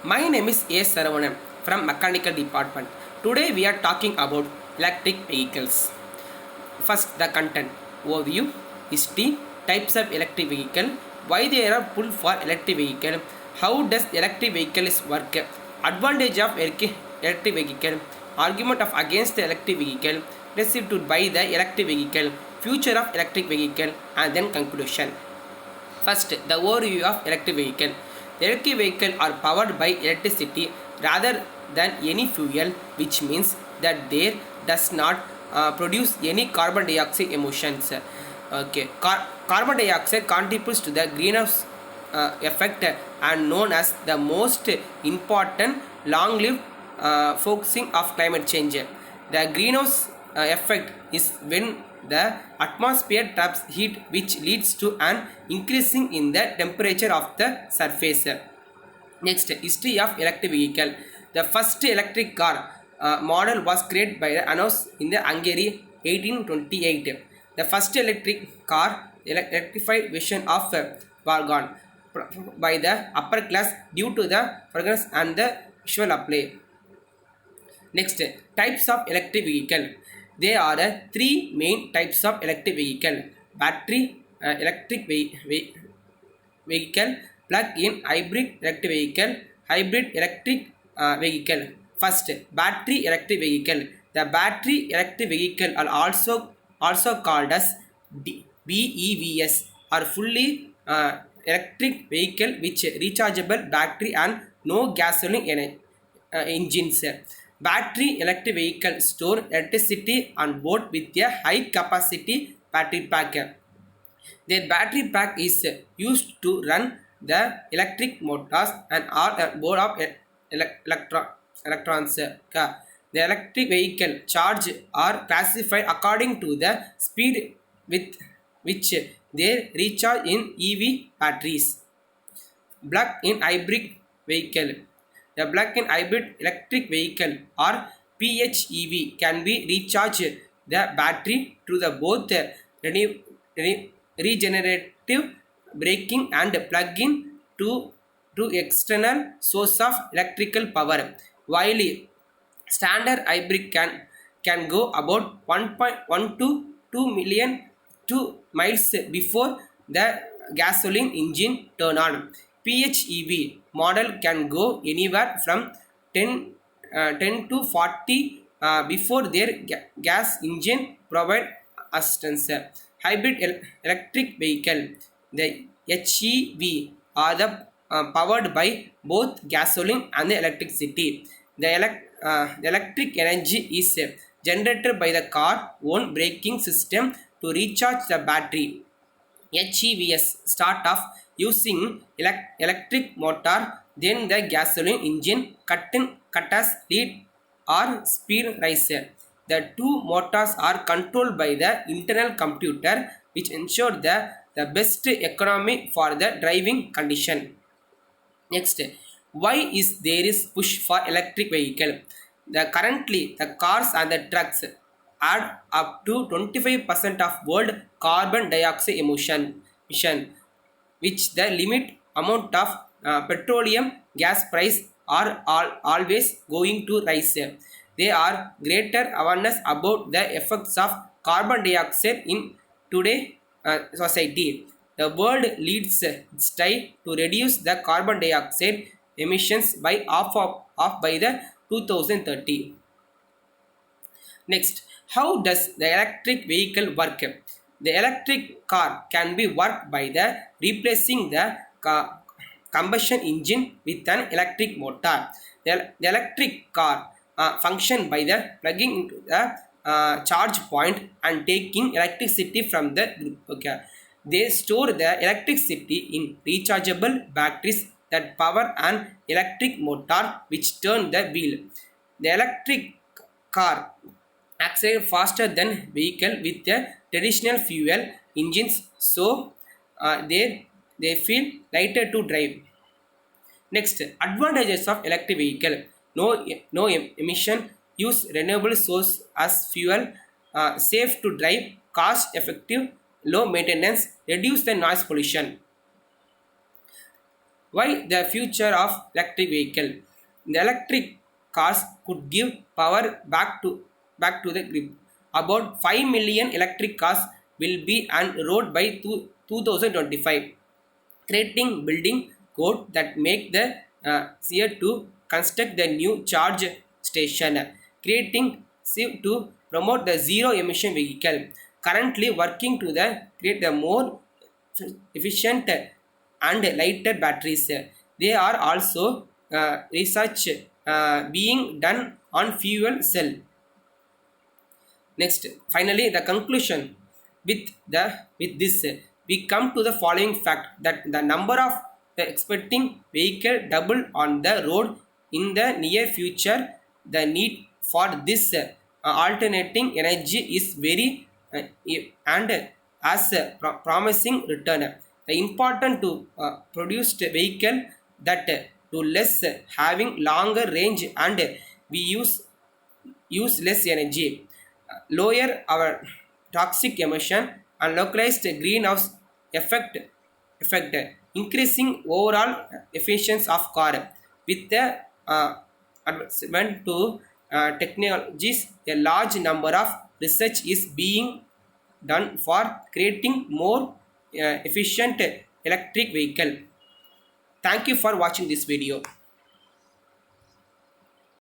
My name is A. Saravanan from Mechanical Department. Today we are talking about electric vehicles. First, the content overview, history, types of electric vehicle, why there are pull for electric vehicle, how does electric vehicles work, advantage of electric vehicle, argument of against the electric vehicle, received to buy the electric vehicle, future of electric vehicle, and then conclusion. First, the overview of electric vehicle. The electric vehicle are powered by electricity rather than any fuel, which means that they does not produce any carbon dioxide emissions. Okay, carbon dioxide contributes to the greenhouse effect and known as the most important long-lived focusing of climate change. The greenhouse effect is when the atmosphere traps heat, which leads to an increasing in the temperature of the surface. Next, history of electric vehicle. The first electric car model was created by announced in the Hungary 1828. The first electric car electrified version of wagon by the upper class due to the fragrance and the visual apply. Next, types of electric vehicle. There are three main types of electric vehicle: battery electric vehicle, plug-in hybrid electric vehicle, hybrid electric vehicle. First, battery electric vehicle. The battery electric vehicle are also called as BEVs, are fully electric vehicle which rechargeable battery and no gasoline engines. Battery electric vehicle store electricity on board with a high capacity battery pack. Their battery pack is used to run the electric motors and are board of electrons. The electric vehicle charge are classified according to the speed with which they recharge in EV batteries. Plug-in hybrid vehicle. The plug-in hybrid electric vehicle or PHEV can be recharged the battery through the both regenerative braking and plug-in to external source of electrical power. While standard hybrid can go about 1.1 to 2 million 2 miles before the gasoline engine turn on. PHEV model can go anywhere from 10 to 40 before their gas engine provide assistance. Hybrid electric vehicle, the HEV, are the powered by both gasoline and electricity. The electric energy is generated by the car own braking system to recharge the battery. HEVs start off using electric motor, then the gasoline engine cut as lead or speed riser. The two motors are controlled by the internal computer, which ensure the best economy for the driving condition. Next, why is there is push for electric vehicle? Currently the cars and the trucks add up to 25% of world carbon dioxide emission, which the limit amount of petroleum gas price are always going to rise. There are greater awareness about the effects of carbon dioxide in today society. The world leads its try to reduce the carbon dioxide emissions by half by the 2030. Next, how does the electric vehicle work? The electric car can be worked by the replacing the combustion engine with an electric motor. The electric car function by the plugging into the charge point and taking electricity from the grid. Okay. They store the electricity in rechargeable batteries that power an electric motor which turn the wheel. The electric car accelerate faster than vehicle with a traditional fuel engines, so they feel lighter to drive. Next, advantages of electric vehicle: no emission, use renewable source as fuel, safe to drive, cost effective, low maintenance, reduce the noise pollution. Why the future of electric vehicle? The electric cars could give power back to the grid. About 5 million electric cars will be on road by 2025, creating building code that make the year to construct the new charge station, creating to promote the zero emission vehicle. Currently working to the create the more efficient and lighter batteries. They are also research being done on fuel cell. Next, finally, the conclusion with this, we come to the following fact that the number of the expecting vehicle double on the road in the near future. The need for this alternating energy is very and as a promising return. The important to produce the vehicle that to less having longer range and we use less energy, lower our toxic emission and localized greenhouse effect, increasing overall efficiency of car. With the advancement to technologies, a large number of research is being done for creating more efficient electric vehicle. Thank you for watching this video.